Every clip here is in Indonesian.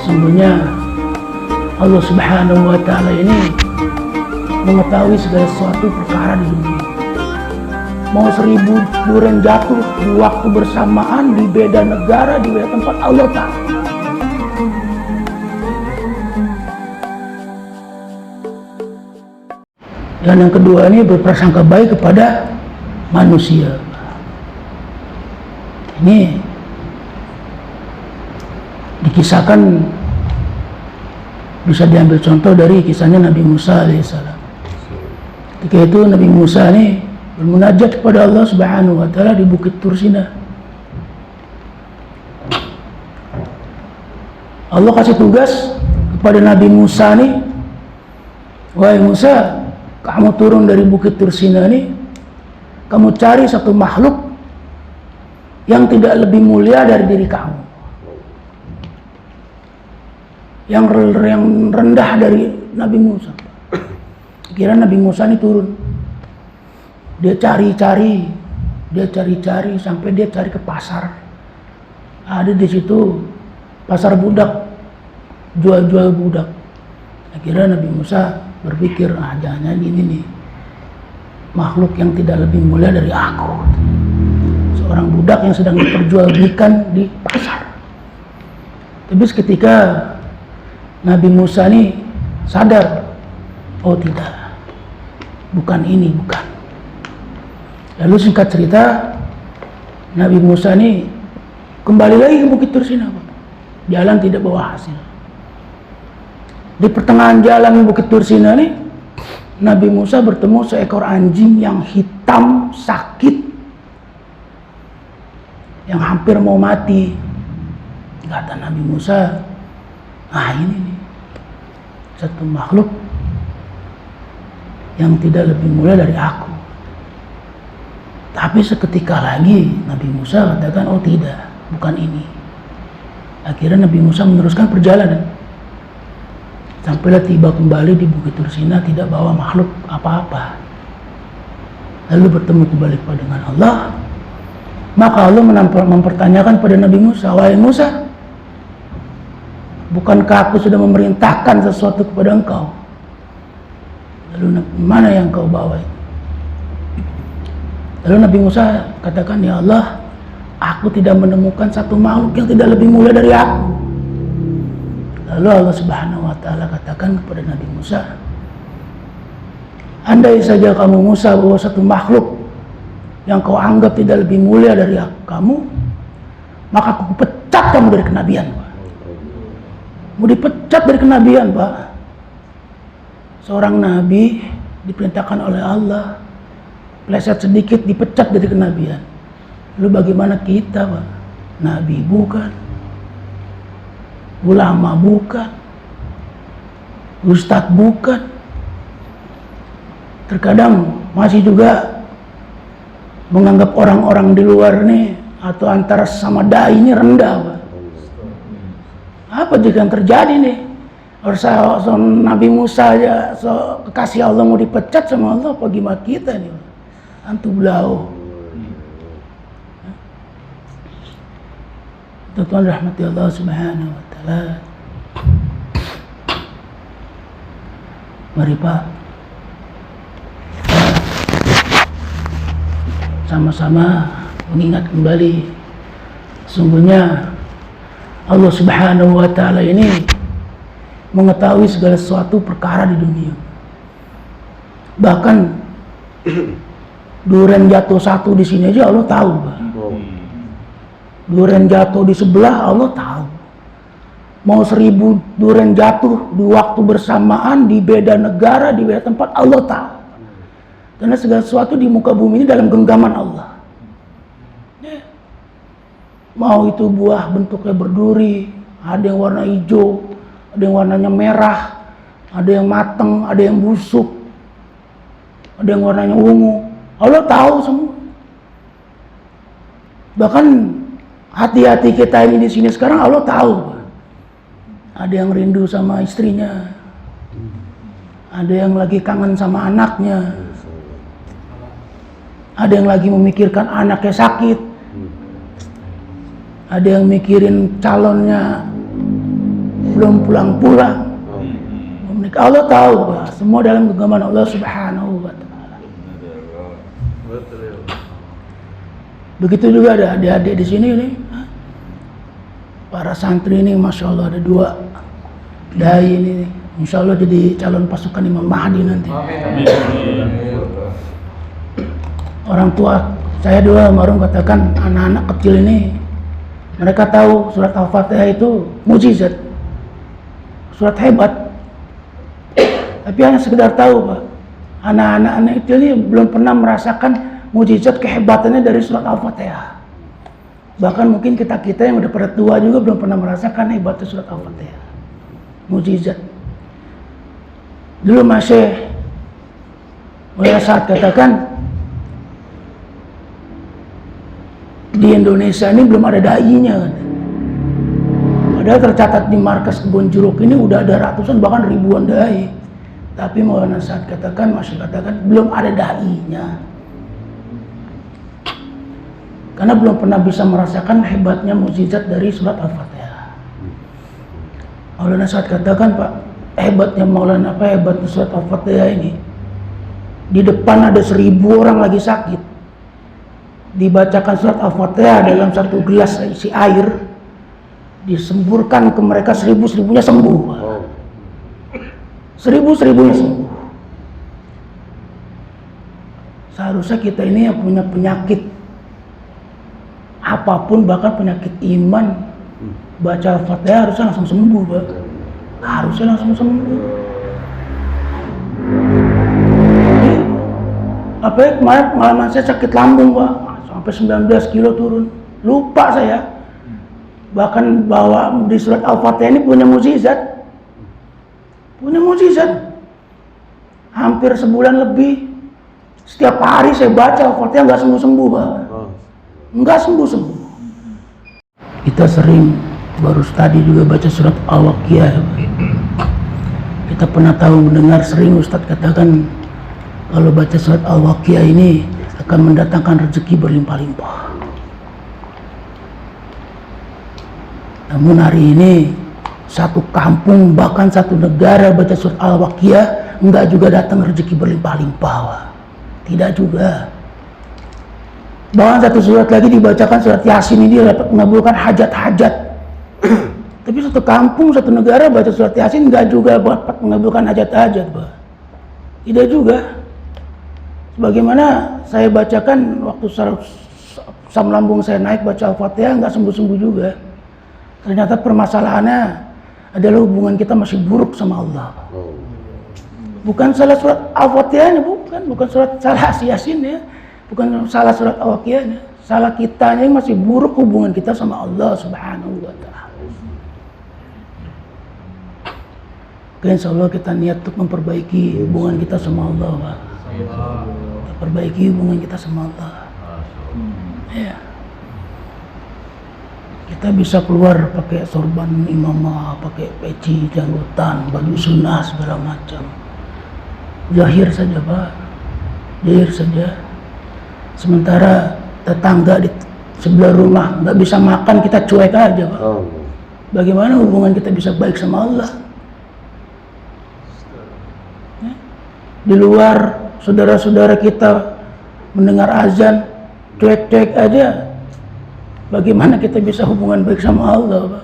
Sesungguhnya Allah Subhanahu wa Ta'ala ini mengetahui segala sesuatu perkara di dunia. Mau 1000 durian jatuh di waktu bersamaan, di beda negara, di beda tempat, Allah tahu. Dan yang kedua ini berprasangka baik kepada manusia. Ini dikisahkan, bisa diambil contoh dari kisahnya Nabi Musa alaihissalam. Ketika itu Nabi Musa ini bermunajat kepada Allah Subhanahu wa Ta'ala di Bukit Tursina. Allah kasih tugas kepada Nabi Musa nih, wahai Musa, kamu turun dari Bukit Tursina nih, kamu cari satu makhluk yang tidak lebih mulia dari diri kamu, yang rendah dari Nabi Musa. Kira Nabi Musa ini turun, dia cari-cari sampai dia cari ke pasar. Ada di situ pasar budak, jual-jual budak. Akhirnya Nabi Musa berpikir, jangan ini nih makhluk yang tidak lebih mulia dari aku, seorang budak yang sedang diperjualbelikan di pasar. Tapi seketika Nabi Musa ini sadar, oh tidak, bukan ini, bukan. Lalu singkat cerita, Nabi Musa ini kembali lagi ke Bukit Tursina. Jalan tidak bawa hasil. Di pertengahan jalan Bukit Tursina ini, Nabi Musa bertemu seekor anjing yang hitam, sakit, yang hampir mau mati. Kata Nabi Musa, ini nih, satu makhluk yang tidak lebih mulia dari aku. Tapi seketika lagi Nabi Musa katakan, oh tidak, bukan ini. Akhirnya Nabi Musa meneruskan perjalanan. Sampailah tiba kembali di Bukit Tursina, tidak bawa makhluk apa-apa. Lalu bertemu kembali dengan Allah. Maka Allah mempertanyakan pada Nabi Musa, wahai Musa, bukankah aku sudah memerintahkan sesuatu kepada engkau? Lalu mana yang kau bawa itu? Lalu Nabi Musa katakan, ya Allah, aku tidak menemukan satu makhluk yang tidak lebih mulia dari aku. Lalu Allah Subhanahu wa Ta'ala katakan kepada Nabi Musa, andai saja kamu Musa bawa satu makhluk yang kau anggap tidak lebih mulia dari kamu, maka aku pecat kamu dari kenabian, Pak. Mau dipecat dari kenabian, Pak. Seorang nabi diperintahkan oleh Allah, pleset sedikit dipecat dari kenabian. Lalu bagaimana kita, Pak? Nabi bukan, ulama bukan, ustadz bukan. Terkadang masih juga menganggap orang-orang di luar nih atau antara sama dai ini rendah, Pak. Apa juga yang terjadi nih? Nabi Musa aja, kekasih Allah mau dipecat sama Allah, apa gimana kita nih? Antum blau. Tuhan rahmati Allah Subhanahu wa Ta'ala. Mari Pak, sama-sama mengingat kembali, sungguhnya Allah Subhanahu wa Ta'ala ini mengetahui segala sesuatu perkara di dunia. Bahkan durian jatuh satu di sini aja Allah tahu, Pak. Durian jatuh di sebelah Allah tahu. Mau 1000 durian jatuh di waktu bersamaan, di beda negara, di beda tempat, Allah tahu. Karena segala sesuatu di muka bumi ini dalam genggaman Allah. Mau itu buah bentuknya berduri, ada yang warna hijau, ada yang warnanya merah, ada yang matang, ada yang busuk, ada yang warnanya ungu. Allah tahu semua. Bahkan hati-hati kita ini di sini sekarang Allah tahu. Ada yang rindu sama istrinya, ada yang lagi kangen sama anaknya, ada yang lagi memikirkan anaknya sakit, ada yang mikirin calonnya belum pulang-pulang. Allah tahu Pak, semua dalam genggaman Allah Subhanahu wa Ta'ala. Begitu juga ada adik-adik di sini nih. Para santri ini Masya Allah ada 2 dai ini, Insya Allah jadi calon pasukan Imam Mahdi nanti. Orang tua saya dulu almarhum katakan anak-anak kecil ini mereka tahu surat Al-Fatihah itu mukjizat, surat hebat, tapi hanya sekedar tahu Pak. Anak-anak itu ini belum pernah merasakan mukjizat kehebatannya dari surat Al-Fatihah. Bahkan mungkin kita yang udah pada tua juga belum pernah merasakan hebatnya surat Al-Fatihah, mukjizat. Dulu masih mulai saat katakan di Indonesia ini belum ada dai-nya kan. Padahal tercatat di markas Kebon Jeruk ini udah ada ratusan bahkan ribuan dai. Tapi Maulana Sa'ad katakan, masih katakan belum ada dai-nya. Karena belum pernah bisa merasakan hebatnya mukjizat dari surat Al-Fatihah. Maulana Sa'ad katakan, Pak, hebatnya surat Al-Fatihah ini. Di depan ada 1000 orang lagi sakit. Dibacakan surat Al-Fatihah dalam satu gelas isi air, disemburkan ke mereka 1000-1000-nya sembuh. 1000-1000-nya sembuh. Seharusnya kita ini yang punya penyakit apapun, bahkan penyakit iman, baca Al-Fatihah harusnya langsung sembuh, Pak. Harusnya langsung sembuh. Apa ya, kemarin pengalaman saya sakit lambung, Pak. Sampai 19 kilo turun, lupa saya. Bahkan bahwa di surat Al-Fatihah ini punya mukjizat, hampir sebulan lebih. Setiap hari saya baca Al-Fatihah nggak sembuh-sembuh, Pak. Nggak sembuh-sembuh. Kita sering baru tadi juga baca surat Al-Waqiah. Kita pernah tahu mendengar sering Ustadz katakan kalau baca surat Al-Waqiah ini akan mendatangkan rezeki berlimpah-limpah. Namun hari ini satu kampung bahkan satu negara baca surat Al-Waqiah enggak juga datang rezeki berlimpah-limpah. Tidak juga. Bahkan satu surat lagi dibacakan surat Yasin ini dapat mengabulkan hajat-hajat. Tapi satu kampung, satu negara baca surat Yasin enggak juga dapat mengabulkan hajat-hajat, Pak. Tidak juga. Bagaimana saya bacakan waktu asam lambung saya naik baca Al-Fatihah nggak sembuh-sembuh juga. Ternyata permasalahannya adalah hubungan kita masih buruk sama Allah. Bukan salah surat Al-Fatihahnya, bukan surat salah Yasin ya, bukan salah surat Al-Waqiahnya. Salah kitanya yang masih buruk hubungan kita sama Allah Subhanahu wa Ta'ala. Insya Allah kita niat untuk memperbaiki hubungan kita sama Allah, Pak. Perbaiki hubungan kita sama Allah. Ya. Kita bisa keluar pakai sorban imamah, pakai peci, janggutan, baju sunnah segala macam. Zahir saja, Pak. Zahir saja. Sementara tetangga di sebelah rumah nggak bisa makan, kita cuek aja, Pak. Bagaimana hubungan kita bisa baik sama Allah? Ya. Di luar saudara-saudara kita mendengar azan, cuek-cuek aja. Bagaimana kita bisa hubungan baik sama Allah, Pak?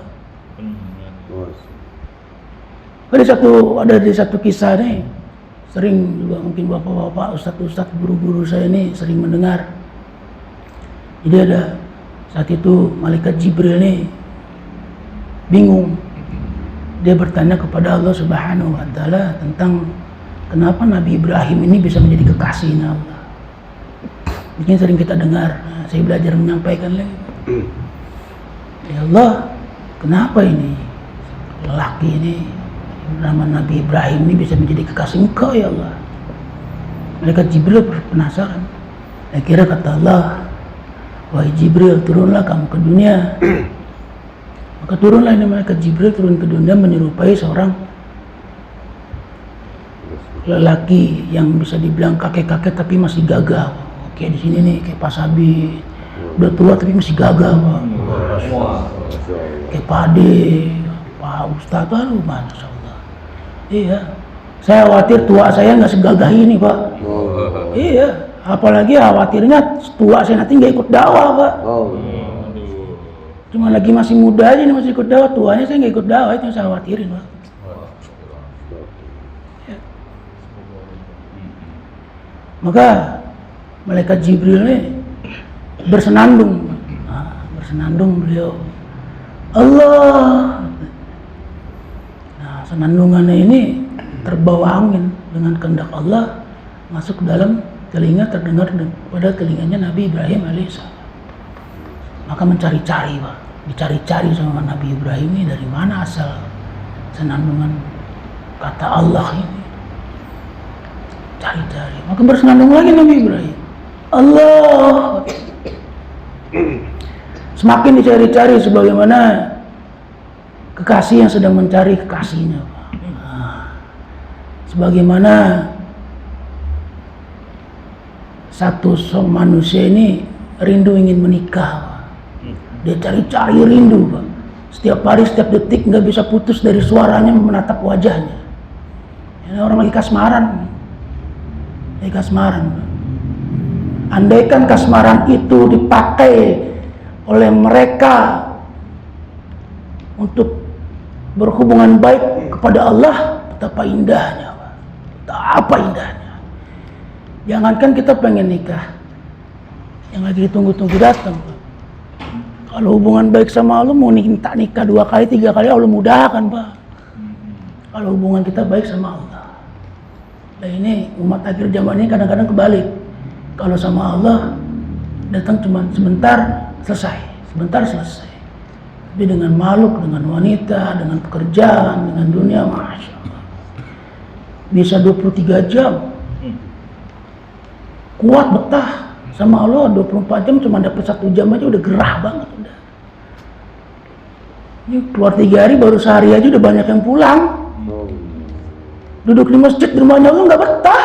Ada di satu kisah nih, sering juga mungkin bapak-bapak, ustadz-ustadz, guru-guru saya ini sering mendengar. Jadi ada saat itu malaikat Jibril nih bingung. Dia bertanya kepada Allah Subhanahu wa Ta'ala tentang kenapa Nabi Ibrahim ini bisa menjadi kekasihnya Allah. Mungkin sering kita dengar, saya belajar menyampaikan lagi. Ya Allah, kenapa ini lelaki ini nama Nabi Ibrahim ini bisa menjadi kekasih Engkau ya Allah? Malaikat Jibril penasaran. Akhirnya kata Allah, wahai Jibril, turunlah kamu ke dunia. Maka turunlah ini malaikat Jibril turun ke dunia menyerupai seorang lelaki yang bisa dibilang kakek-kakek tapi masih gagah. Kayak di sini nih, kayak Pak Sabi, udah tua tapi masih gagah, Pak. Kayak Pak Ade, Pak Ustadz, aduh Masya Allah. Iya, saya khawatir tua saya nggak segagah ini Pak. Iya, apalagi khawatirnya tua saya nanti nggak ikut dakwah Pak. Cuma lagi masih muda aja nih masih ikut dakwah, tuanya saya nggak ikut dakwah, itu yang saya khawatirin Pak. Ya. Maka malaikat Jibril ini bersenandung, bersenandung beliau. Allah. Nah, senandungannya ini terbawa angin dengan kehendak Allah masuk ke dalam telinga, terdengar pada telinganya Nabi Ibrahim alaihissalam. Maka mencari-cari Pak, dicari-cari sama Nabi Ibrahim ini dari mana asal senandungan kata Allah ini. Cari-cari, maka bersenandung lagi Nabi Ibrahim. Allah. Semakin dicari-cari sebagaimana kekasih yang sedang mencari kekasihnya. Nah, sebagaimana satu manusia ini rindu ingin menikah. Dia cari-cari rindu Pak. Setiap hari, setiap detik nggak bisa putus dari suaranya menatap wajahnya. Ini orang lagi kasmaran. Lagi kasmaran. Andaikan kasmaran itu dipakai oleh mereka untuk berhubungan baik kepada Allah, betapa indahnya Pak. Betapa indahnya. Jangankan kita pengen nikah, yang lagi ditunggu-tunggu datang Pak. Kalau hubungan baik sama Allah, mau minta nikah 2 kali 3 kali Allah mudahkan Pak. Kalau hubungan kita baik sama Allah. Nah ini umat akhir zaman ini kadang-kadang kebalik. Kalau sama Allah datang cuma sebentar selesai, sebentar selesai. Tapi dengan makhluk, dengan wanita, dengan pekerjaan, dengan dunia, Masya Allah. Bisa 23 jam. Kuat betah sama Allah 24 jam cuma dapat 1 jam aja udah gerah banget udah. Ini keluar 3 hari baru sehari aja udah banyak yang pulang. Duduk di masjid di rumahnya Allah nggak betah.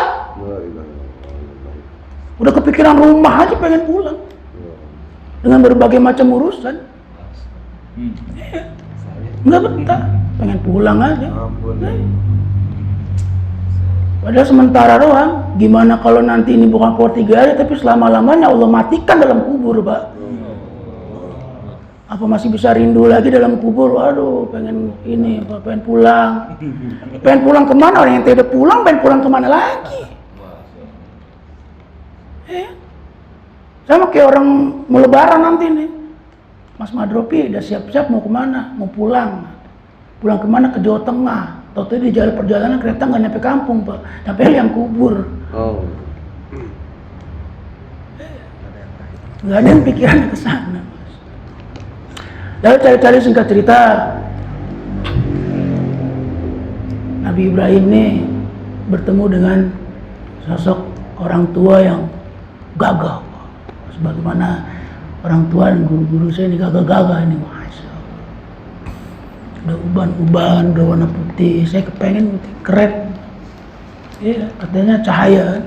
Udah kepikiran rumah aja pengen pulang. Dengan berbagai macam urusan. Nggak betah, pengen pulang aja. Padahal sementara doang. Gimana kalau nanti ini bukan keluar 3 hari, tapi selama-lamanya Allah matikan dalam kubur Pak. Apa masih bisa rindu lagi dalam kubur? Aduh, pengen ini, pengen pulang. Pengen pulang kemana? Orang yang tidak pulang, pengen pulang kemana lagi? Sama kayak orang mau lebaran nanti nih. Mas Madropi udah siap-siap mau kemana? Mau pulang. Pulang kemana? Ke Jawa Tengah. Tahu-tahu di jalan perjalanan kereta nggak nyampe kampung Pak. Nyampe liang kubur. Nggak ada yang pikirannya ke sana. Lalu cari-cari singkat cerita, Nabi Ibrahim ini bertemu dengan sosok orang tua yang gagah. Sebagaimana orang tua dan guru-guru saya ini gagah-gagah ini, Masya Allah. Udah uban-uban, udah warna putih, saya kepengen putih, keren. Iya, katanya cahaya.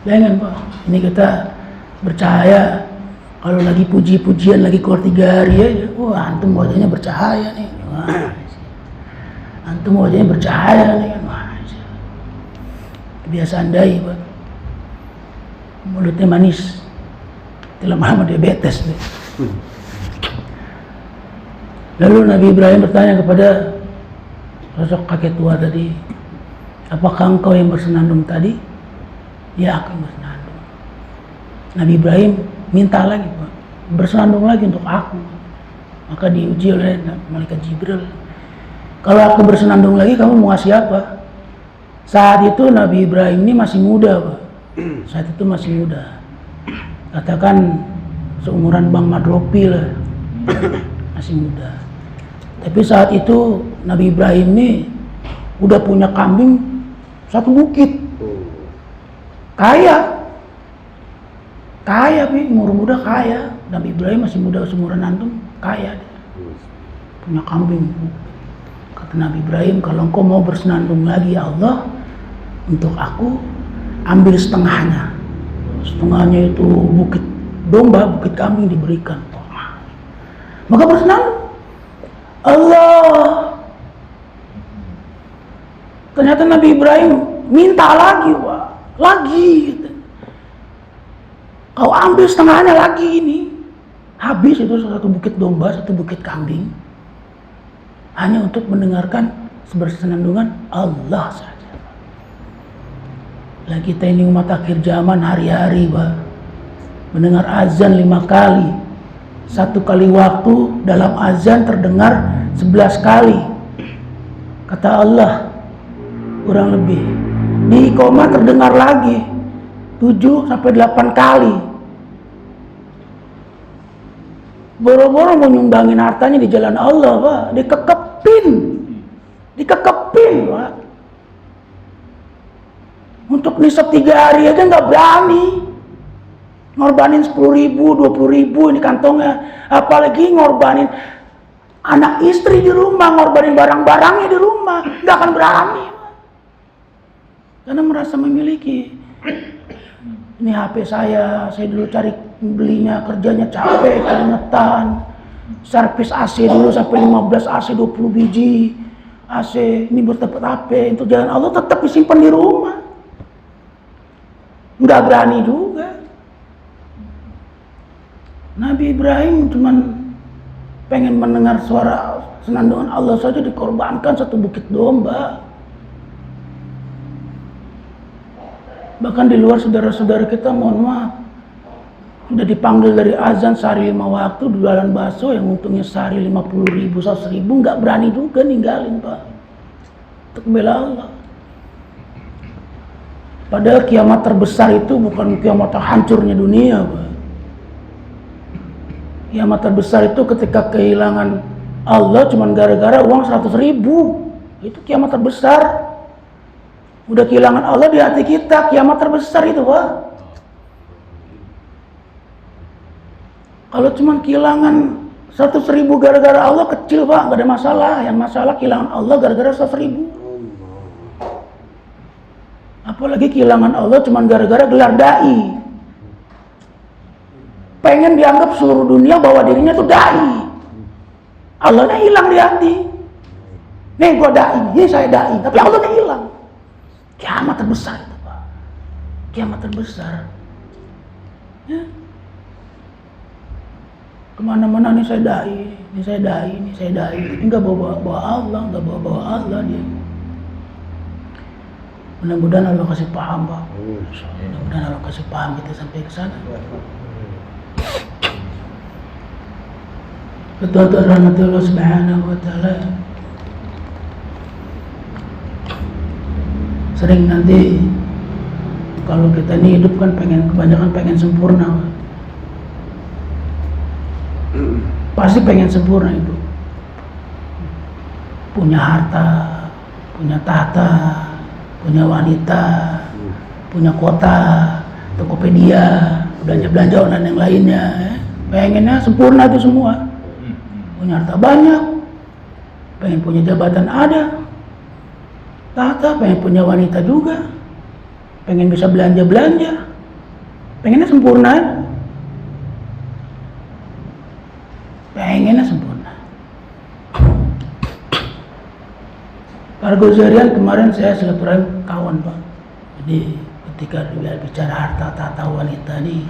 Pengen Pak, ini kita bercahaya. Kalau lagi puji-pujian, lagi keluar 3 hari aja, wah antum wajahnya bercahaya nih. Wah, antum wajahnya bercahaya nih kan, Masya Allah. Kebiasaan dai Pak. Mulutnya manis, lama-lama diabetes deh. Lalu Nabi Ibrahim bertanya kepada sosok kakek tua tadi, apakah engkau yang bersenandung tadi? Ya, aku yang bersenandung. Nabi Ibrahim minta lagi Pak, bersenandung lagi untuk aku. Maka diuji oleh malaikat Jibril, kalau aku bersenandung lagi kamu mau ngasih apa? Saat itu Nabi Ibrahim ini masih muda Pak. Saat itu masih muda, katakan seumuran Bang Madropi lah, masih muda. Tapi saat itu Nabi Ibrahim ini udah punya kambing 1 bukit, kaya, Pi, umur muda kaya. Nabi Ibrahim masih muda seumuran antum, kaya dia. Punya kambing. Kata Nabi Ibrahim, kalau engkau mau bersenandung lagi ya Allah, untuk aku ambil setengahnya. Setengahnya itu bukit domba, bukit kambing diberikan. Maka bersenandung. Allah. Ternyata Nabi Ibrahim minta lagi, Pak. Lagi. Gitu. Kau ambil setengahnya lagi ini. Habis itu satu bukit domba, satu bukit kambing. Hanya untuk mendengarkan bersenandungan Allah saja. Lah kita ini umat akhir zaman hari-hari, Pak. Mendengar azan 5 kali. 1 kali waktu dalam azan terdengar 11 kali. Kata Allah, kurang lebih. Di iqamah terdengar lagi 7 sampai 8 kali. Boro-boro mau nyumbangin hartanya di jalan Allah, Pak. Dikekepin, Pak. Untuk nisab 3 hari aja nggak berani. Ngorbanin 10.000, 20.000 ini kantongnya. Apalagi ngorbanin anak istri di rumah, ngorbanin barang-barangnya di rumah. Nggak akan berani. Karena merasa memiliki. Ini HP saya dulu cari belinya, kerjanya capek, keringetan. Servis AC dulu sampai 15 AC, 20 biji AC. Ini buat dapat HP, untuk jalan Allah tetap disimpan di rumah. Nggak berani juga. Nabi Ibrahim cuman pengen mendengar suara senandungan Allah saja dikorbankan 1 bukit domba. Bahkan di luar saudara-saudara kita, mohon maaf, sudah dipanggil dari azan sehari 5 waktu, jualan bakso yang untungnya sehari 50.000, 100.000, nggak berani juga ninggalin, Pak. Untuk bela Allah. Padahal kiamat terbesar itu bukan kiamat hancurnya dunia, Pak. Kiamat terbesar itu ketika kehilangan Allah cuma gara-gara uang 100.000. Itu kiamat terbesar. Udah kehilangan Allah di hati kita, kiamat terbesar itu, Pak. Kalau cuma kehilangan 100.000 gara-gara Allah kecil, Pak, nggak ada masalah. Yang masalah kehilangan Allah gara-gara 100.000. Apalagi kehilangan Allah cuma gara-gara gelar dai. Pengen dianggap seluruh dunia bahwa dirinya tuh dai. Allahnya hilang di hati. Nih gua dai, ini saya dai, tapi Allahnya hilang. Kiamat terbesar itu, Pak. Kiamat terbesar. Ya. Kemana-mana nih saya dai, ini saya dai, ini saya dai. Tapi nggak bawa Allah, nggak bawa Allah dia. Mudah-mudahan Allah kasih paham, Pak. Mudah-mudahan Allah kasih paham kita sampai ke sana. Betul-betul rahmatullah subhanahu wa ta'ala. Sering nanti kalau kita ini hidup kan kebanyakan pengen sempurna. Pasti pengen sempurna itu. Punya harta, punya tahta, punya wanita, punya kota, Tokopedia, belanja-belanja online yang lainnya. Pengennya sempurna itu semua. Punya harta banyak, pengen punya jabatan ada, tahta, pengen punya wanita juga, pengen bisa belanja-belanja, pengennya sempurna. Pengennya sempurna. Para Gozarian kemarin saya silaturahim kawan, Pak. Jadi ketika dia bicara harta, tahta, wanita nih,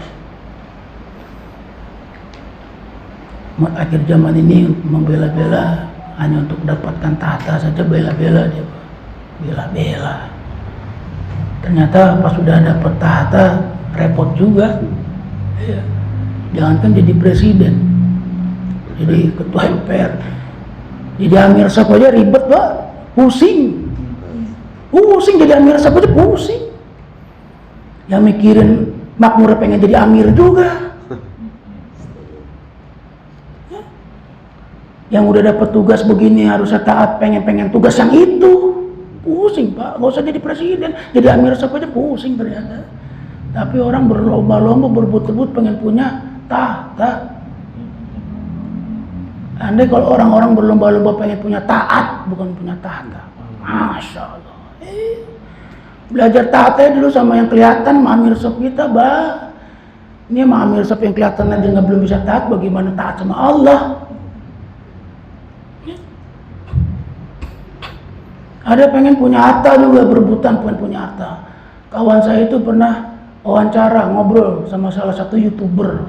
akhir zaman ini membela-bela hanya untuk mendapatkan tahta saja, bela-bela dia, Pak. Bela-bela. Ternyata pas sudah dapat tahta repot juga. Ya. Jangankan jadi presiden, jadi ketua MPR, jadi Amir Sap aja ribet, Pak. Pusing jadi Amir Sap aja pusing. Yang mikirin makmur pengen jadi Amir juga. Yang udah dapat tugas begini harusnya taat, pengen tugas yang itu. Pusing, Pak. Gak usah jadi presiden, jadi Amir Sap aja pusing ternyata. Tapi orang berlomba-lomba, berebut-rebut pengen punya tahta. Andai kalau orang-orang berlomba-lomba pengen punya taat, bukan punya tahta. Masya Allah. Belajar taatnya dulu sama yang kelihatan, Amir Sap kita, Bah. Ini sama Amir Sap yang kelihatan aja belum bisa taat, bagaimana taat sama Allah? Ada pengen punya harta juga, berebutan pengen punya harta. Kawan saya itu pernah wawancara, ngobrol sama salah satu YouTuber.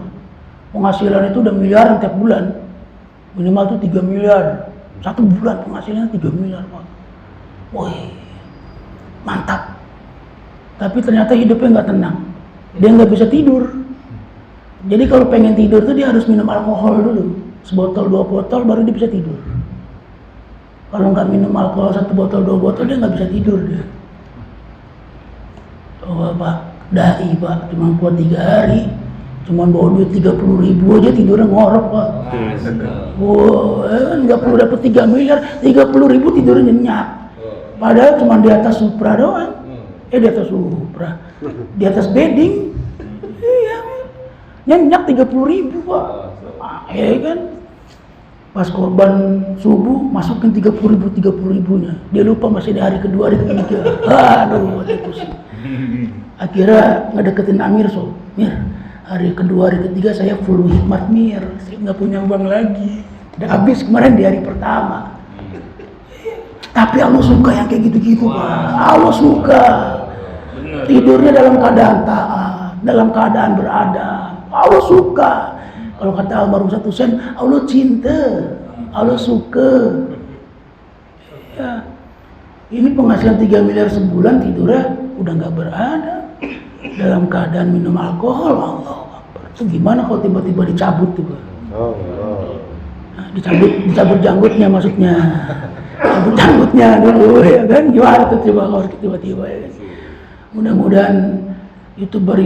Penghasilan itu udah miliaran tiap bulan. Minimal tuh 3 miliar. Satu bulan penghasilannya 3 miliar, Pak. Woi, mantap. Tapi ternyata hidupnya nggak tenang. Dia nggak bisa tidur. Jadi kalau pengen tidur tuh dia harus minum alkohol dulu. Sebotol, 2 botol baru dia bisa tidur. Kalau nggak minum alkohol 1 botol, 2 botol dia nggak bisa tidur dia. Oh Pak, dai Pak, cuma kuat 3 hari, cuma bawa duit 30.000 aja tidurnya ngorok Pak. Wow, nggak perlu dapat 3 miliar, 30.000 tidurnya nyenyak. Padahal cuma di atas Supra doang. Di atas Supra, di atas bedding, iya, nyenyak 30.000 Pak. Kan? Pas korban subuh masukin 30.000-nya, dia lupa masih di hari kedua, hari ketiga. Aduh, dia pusing. Akhirnya ngedeketin Amir, Mir, hari kedua, hari ketiga saya full hikmat Mir, saya nggak punya uang lagi, udah habis kemarin di hari pertama. Tapi Allah suka yang kayak gitu-gitu Pak. Allah suka. Tidurnya dalam keadaan taat, dalam keadaan beradab. Allah suka. Kalau kata almarhum Satu Sen, Allah cinta, Allah suka. Ya. Ini penghasilan 3 miliar sebulan, tidurnya udah nggak beradab, dalam keadaan minum alkohol. Allah Akbar. Itu gimana kalau tiba-tiba dicabut tuh? Nah, dicabut janggutnya maksudnya. Cabut janggutnya dulu ya kan, gimana tuh coba kalau tiba-tiba ya kan. Mudah-mudahan YouTuber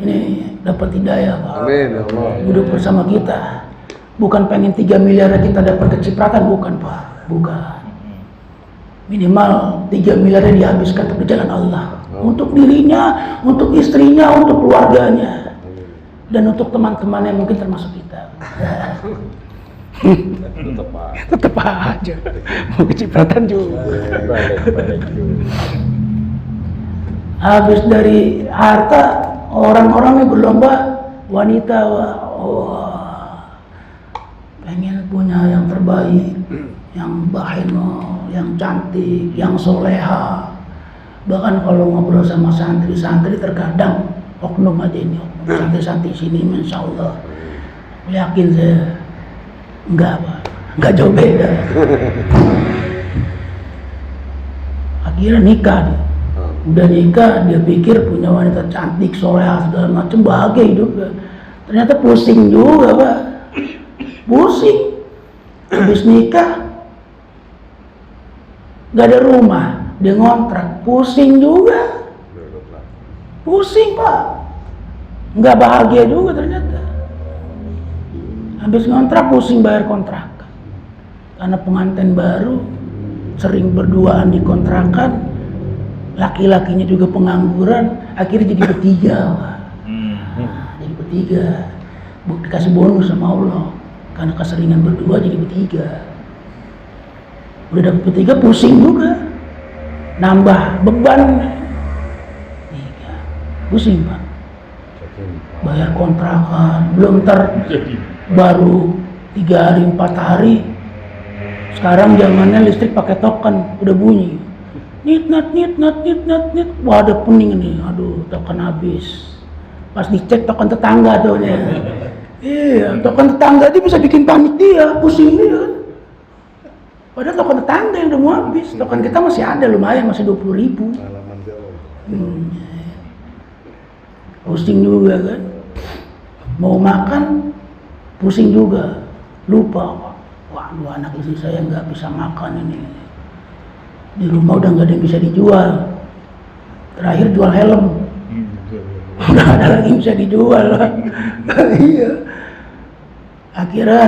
ini dapat hidayah Pak. Amin. Hidup bersama kita. Bukan pengen 3 miliar kita dapat kecipratan, bukan Pak. Bukan. Minimal 3 miliarnya dihabiskan untuk jalan Allah. Untuk dirinya, untuk istrinya, untuk keluarganya. Dan untuk teman-teman yang mungkin termasuk kita. Tetap aja. Mau kecipratan juga. Habis dari harta, orang-orang yang berlomba wanita, pengen punya yang terbaik, yang bahino, yang cantik, yang soleha. Bahkan kalau ngobrol sama santri-santri terkadang oknum aja ini, santri-santri sini, insya Allah, yakin saya enggak jauh beda. Akhirnya nikah dia. Udah nikah, dia pikir punya wanita cantik, soleha, segala macam, bahagia hidupnya. Ternyata pusing juga Pak. Pusing. Habis nikah nggak ada rumah, dia ngontrak, pusing juga. Pusing Pak. Nggak bahagia juga ternyata. Habis ngontrak pusing bayar kontrakan. Karena pengantin baru, sering berduaan di kontrakan, laki-lakinya juga pengangguran, akhirnya jadi bertiga Pak. Jadi bertiga. Dikasih bonus sama Allah. Karena keseringan berdua jadi bertiga. Udah dapet bertiga pusing juga. Nambah beban. Pusing Pak. Bayar kontrakan, belum baru 3 hari 4 hari. Sekarang zamannya listrik pakai token, udah bunyi. Nit. Wah, ada pening nih. Aduh, token habis. Pas dicek token tetangga tuh nih. Iya, token tetangga dia bisa bikin panik dia, pusing dia. Padahal token tetangga yang udah mau habis. Token kita masih ada lumayan, masih 20.000. Pusing juga kan. Mau makan, pusing juga. Lupa. Waduh, anak istri saya nggak bisa makan ini. Di rumah udah nggak ada yang bisa dijual. Terakhir jual helm. Udah ada lagi yang bisa dijual. Iya. Akhirnya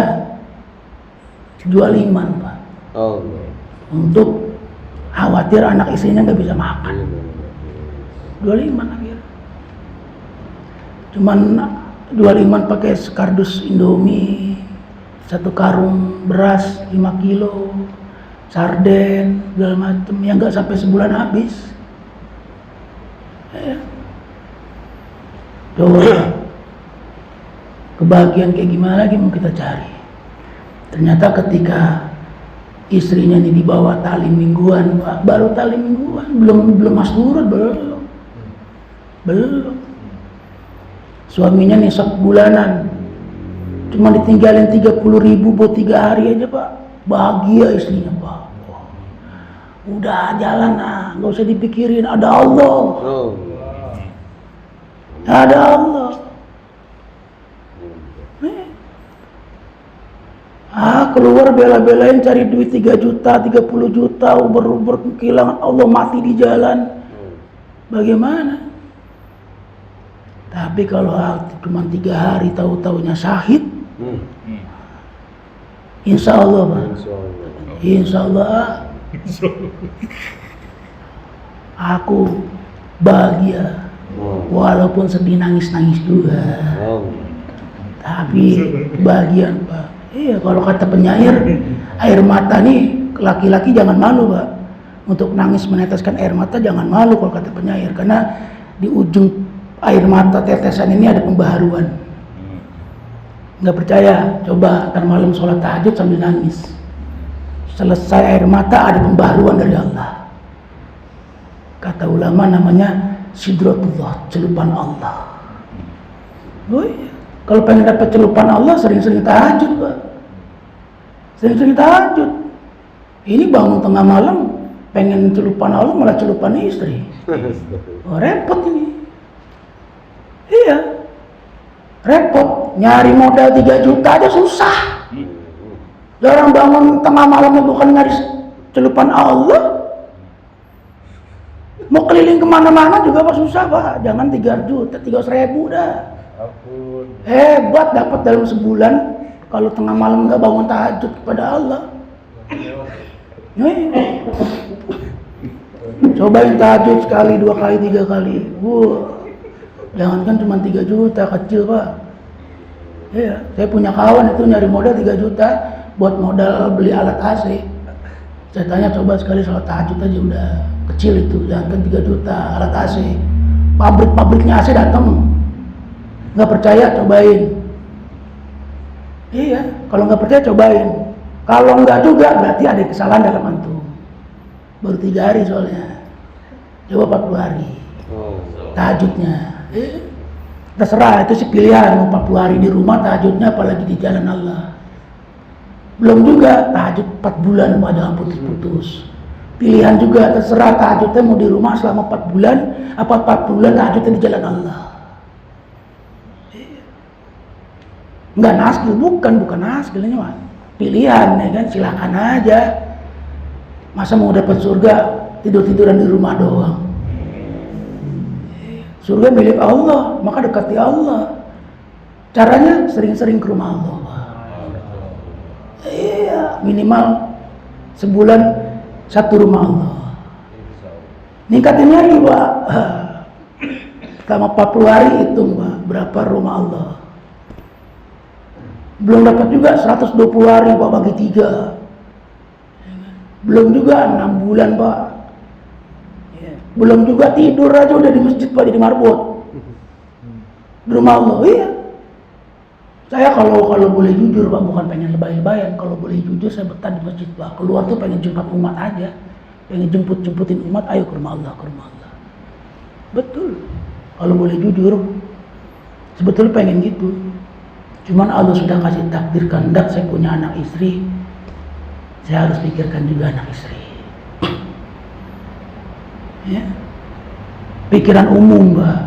jual iman Pak. Untuk khawatir anak istrinya nggak bisa makan. Jual iman akhirnya. Cuman jual iman pakai sekardus Indomie, 1 karung beras 5 kilo. Sarden, segala macam, yang nggak sampai sebulan habis. Coba kebahagiaan kayak gimana lagi mau kita cari? Ternyata ketika Istrinya nih dibawa tali mingguan, Pak. Baru tali mingguan, belum masturut, belum. Suaminya nih bulanan, cuma ditinggalin 30.000 buat 3 hari aja, Pak. Bahagia istrinya, Pak. Udah jalan, nggak usah dipikirin, ada Allah. Ada Allah. Keluar bela-belain cari duit 3 juta, 30 juta, uber-uber kehilangan Allah, mati di jalan. Bagaimana? Tapi kalau cuma 3 hari tahu-taunya syahid, insya Allah, Pak. Insya Allah aku bahagia, walaupun sedih nangis-nangis juga. Tapi kebahagiaan, Pak. Iya, kalau kata penyair, air mata nih laki-laki jangan malu, Pak. Untuk nangis meneteskan air mata jangan malu kalau kata penyair, karena di ujung air mata tetesan ini ada pembaharuan. Nggak percaya? Coba ntar malam sholat tahajud sambil nangis. Selesai air mata ada pembaharuan dari Allah. Kata ulama namanya sidratullah, celupan Allah. Oh iya. Kalau pengen dapat celupan Allah, sering-sering tahajud, Pak. Sering-sering tahajud. Ini bangun tengah malam, pengen celupan Allah, malah celupan istri. Oh, repot ini. Iya. Repot. Nyari modal 3 juta aja susah. Orang bangun tengah malam bukan nyari celupan Allah. Mau keliling kemana-mana juga, Pak, susah, Pak. Jangan 3 juta, 300.000 dah. Hebat dapat dalam sebulan kalau tengah malam nggak bangun tahajud kepada Allah. Cobain tahajud sekali, 2 kali, 3 kali. Jangankan cuma 3 juta, kecil, Pak. Iya, saya punya kawan itu nyari modal 3 juta buat modal beli alat AC. Saya tanya, coba sekali sholat tahajud aja udah kecil itu, jangankan 3 juta alat AC. Pabrik-pabriknya AC datang. Nggak percaya, cobain. Iya, kalau nggak percaya cobain. Kalau nggak juga berarti ada kesalahan dalam antum. Baru 3 hari soalnya. Coba 40 hari. Tahajudnya. Terserah, itu sih pilihan. Mau 40 hari di rumah tahajudnya, apalagi di jalan Allah. Belum juga tahajud 4 bulan, Pak, jangan putus-putus. Pilihan juga, terserah tahajudnya mau di rumah selama 4 bulan, apa 4 bulan tahajudnya di jalan Allah. Enggak naskil, bukan naskil ini, Pak. Pilihan, ya kan, silakan aja. Masa mau dapat surga tidur-tiduran di rumah doang? Surga milik Allah, maka dekati Allah. Caranya sering-sering ke rumah Allah, Pak. Iya, minimal sebulan 1 rumah Allah. Ningkatin lagi, Pak. Selama 40 hari hitung, Pak, berapa rumah Allah. Belum dapat juga 120 hari, Pak, bagi 3. Belum juga 6 bulan, Pak. Belum juga tidur aja udah di masjid, Pak, jadi marbot. Di rumah Allah, iya. Saya kalau boleh jujur, Pak, bukan pengen lebay-lebayan. Kalau boleh jujur, saya betah di masjid, Pak. Keluar tuh pengen jumpa umat aja. Pengen jemputin umat, ayo ke rumah Allah, ke rumah Allah. Betul. Kalau boleh jujur, sebetulnya pengen gitu. Cuman Allah sudah kasih takdir kehendak, saya punya anak istri, saya harus pikirkan juga anak istri. Ya. Pikiran umum, Mbak.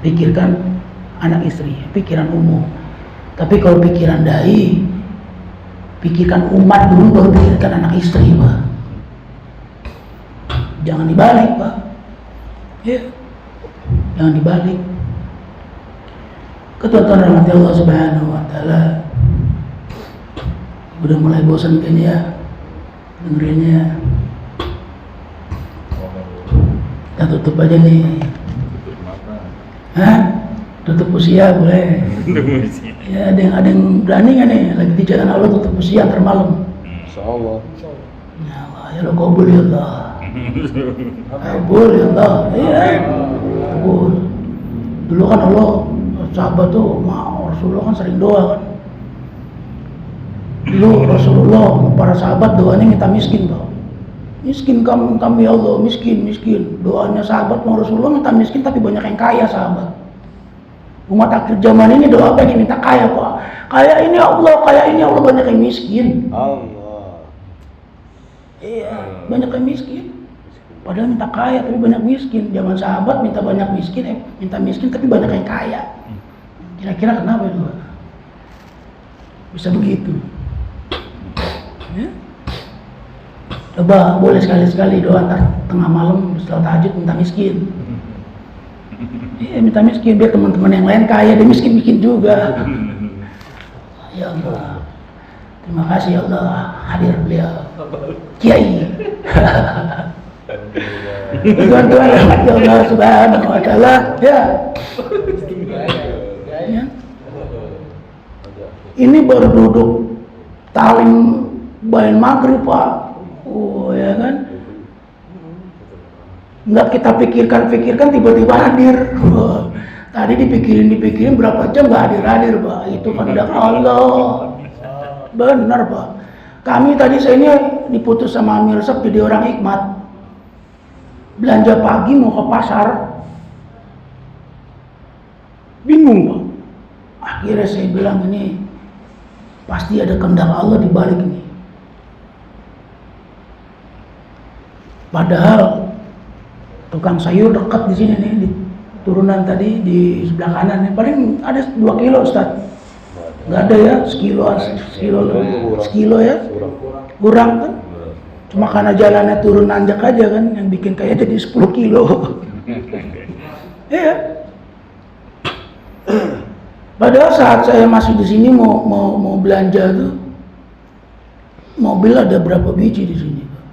Pikirkan anak istri, pikiran umum. Tapi kalau pikiran dai, pikirkan umat dulu baru pikirkan anak istri, Pak. Jangan dibalik, Pak. Ya. Jangan dibalik. Ketua-tuan rahmati Allah Subhanahu wa Ta'ala, udah mulai bosan kan ya dengerinnya. Kita tutup aja nih. Hah? Tutup usia boleh? Ya, ada yang berani nggak nih? Lagi di jalan Allah tutup usia ntar malam. Insyaallah. Ya Allah, ya Allah, qabul ya Allah. Qabul ya Allah. Iya. Qabul. Dulu kan Allah, sahabat tuh, Rasulullah kan sering doa kan. Dulu Rasulullah, para sahabat doanya minta miskin, Pak. Miskin kami ya Allah, miskin. Doanya sahabat mau Rasulullah minta miskin tapi banyak yang kaya sahabat. Umat akhir zaman ini doa pengen minta kaya, Pak. Kaya ini Allah, banyak yang miskin. Allah. Iya, banyak yang miskin. Padahal minta kaya tapi banyak miskin. Zaman sahabat minta banyak miskin, minta miskin tapi banyak yang kaya. Kira-kira kenapa itu? Bisa begitu. Ya? Coba boleh sekali-sekali doa tengah malam setelah tahajud minta miskin. Iya, minta miskin biar teman-teman yang lain kaya, dia miskin juga. Ya Allah, terima kasih ya Allah hadir beliau Kiai. Tuan-tuan rahmat Allah Subhanahu wa taala. Ya. Ini baru duduk talim bayan maghrib, Pak. Oh ya kan? Nggak kita pikirkan tiba-tiba hadir. Tadi dipikirin berapa jam nggak hadir, Pak. Itu kehendak Allah. Benar, Pak. Kami tadi saya ini diputus sama Amir Sab jadi orang hikmat. Belanja pagi mau ke pasar. Bingung, Pak. Akhirnya saya bilang ini pasti ada kehendak Allah di balik ini. Padahal tukang sayur dekat di sini nih, di turunan tadi di sebelah kanan nih, paling ada 2 kilo, Ustaz. Nggak ada ya, sekilo ya, kurang kan? Cuma karena jalannya turun nanjak aja kan, yang bikin kayak jadi 10 kilo. Iya. Padahal saat saya masih di sini mau belanja tuh, mobil ada berapa biji di sini, Pak?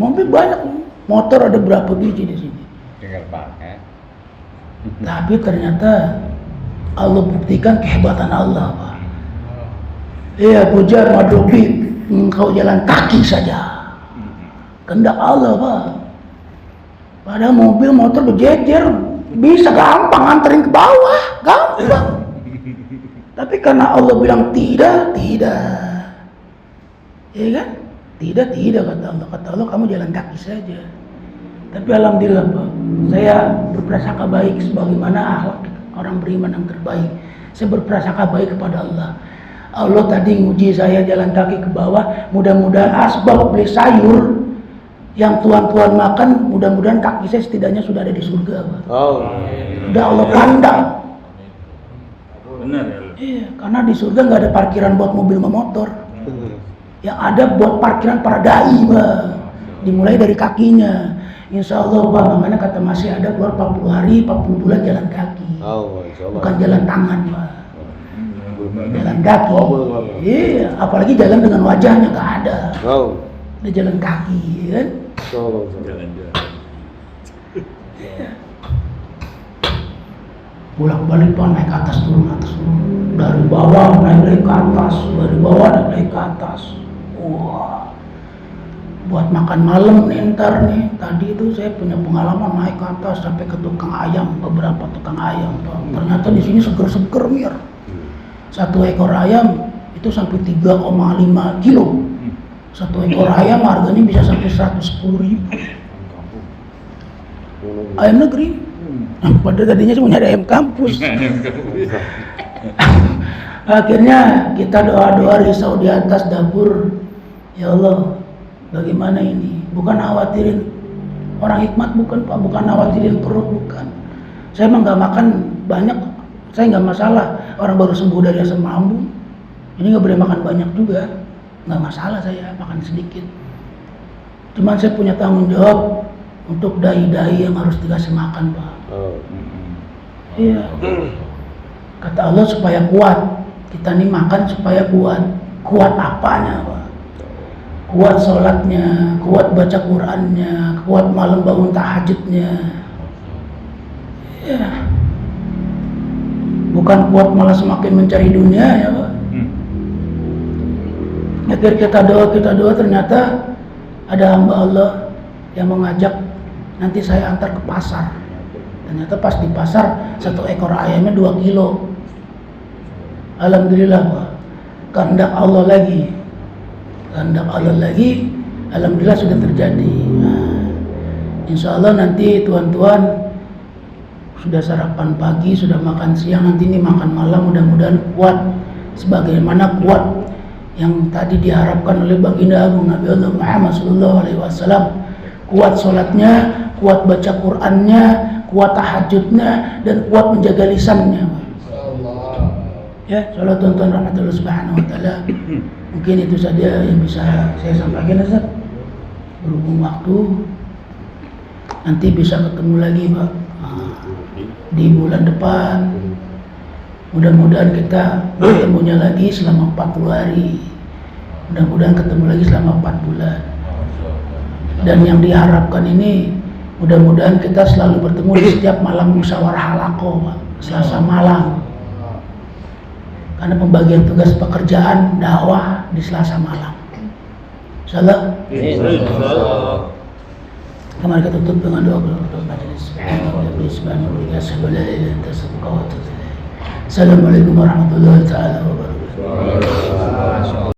Mobil banyak, motor ada berapa biji di sini. Dengar Pak, Tapi ternyata Allah buktikan kehebatan Allah, Pak. Iya, pujar madrobi, engkau jalan kaki saja. Kehendak Allah, Pak. Padahal mobil motor berjejer, bisa gampang anterin ke bawah, gampang. Tapi karena Allah bilang tidak. Ya kan? Tidak kata Allah, kamu jalan kaki saja. Tapi alhamdulillah, Pak, saya berprasangka baik sebagaimana akhlak orang beriman yang terbaik. Saya berprasangka baik kepada Allah. Allah tadi nguji saya jalan kaki ke bawah, mudah-mudahan asbab beli sayur yang tuan-tuan makan, mudah-mudahan kaki saya setidaknya sudah ada di surga, Pak. Oh. Udah Allah pandang. Benar ya. Iya, karena di surga nggak ada parkiran buat mobil sama motor. Yang ada buat parkiran para dai, Pak. Dimulai dari kakinya. Insya Allah, Pak, makanya kata masih ada keluar 40 hari, 40 bulan jalan kaki. Oh, insya Allah. Bukan jalan tangan, Pak. Jalan kaki. Iya, apalagi jalan dengan wajahnya nggak ada. Oh. Udah jalan kaki, kan? Jalan-jalan. Bolak-balik, Pak, naik atas turun. Dari bawah naik ke atas, dari bawah naik ke atas. Wah, buat makan malam nih ntar nih. Tadi itu saya punya pengalaman naik ke atas sampai ke tukang ayam, beberapa tukang ayam, Pak. Ternyata di sini seger-seger, Mir. 1 ekor ayam itu sampai 3,5 kilo. 1 ekor ayam harganya bisa sampai 110.000. Ayam negeri. Padahal tadinya cuma nyari ayam kampus. Akhirnya kita doa-doa risau di atas dapur. Ya Allah, bagaimana ini? Bukan khawatirin orang hikmat, bukan, Pak. Bukan khawatirin perut, bukan. Saya emang nggak makan banyak, saya nggak masalah. Orang baru sembuh dari asam lambung, ini nggak boleh makan banyak juga, nggak masalah saya makan sedikit. Cuman saya punya tanggung jawab untuk dai-dai yang harus dikasih makan, Pak. Iya. Kata Allah supaya kuat. Kita nih makan supaya kuat. Kuat apanya, Pak? Kuat sholatnya, kuat baca Qur'annya, kuat malam bangun tahajudnya. Ya. Bukan kuat malah semakin mencari dunia, ya, Pak. Akhir kita doa ternyata ada hamba Allah yang mengajak nanti saya antar ke pasar. Ternyata pas di pasar 1 ekor ayamnya 2 kilo. Alhamdulillah Pak. Kehendak Allah lagi. Kehendak Allah lagi. Alhamdulillah sudah terjadi. Nah, insya Allah nanti tuan-tuan sudah sarapan pagi, sudah makan siang, nanti ini makan malam mudah-mudahan kuat sebagaimana kuat yang tadi diharapkan oleh baginda Agung Nabi Allah Muhammad SAW. Kuat sholatnya, kuat baca Qur'annya, kuat tahajudnya, dan kuat menjaga lisannya. Ya, salat tuan-tuan rahmatullah subhanahu wa ta'ala. Mungkin itu saja yang bisa saya sampaikan, Ustaz. Berhubung waktu, nanti bisa ketemu lagi Pak di bulan depan. Mudah-mudahan kita ketemunya lagi selama 40 hari. Mudah-mudahan ketemu lagi selama 4 bulan. Dan yang diharapkan ini, mudah-mudahan kita selalu bertemu di setiap malam musyawarah halaqah Pak, Selasa malam. Karena pembagian tugas pekerjaan dakwah di Selasa malam. Insyaallah. Kemarin kita tutup dengan doa penutup majelis. Assalamualaikum warahmatullahi wabarakatuh.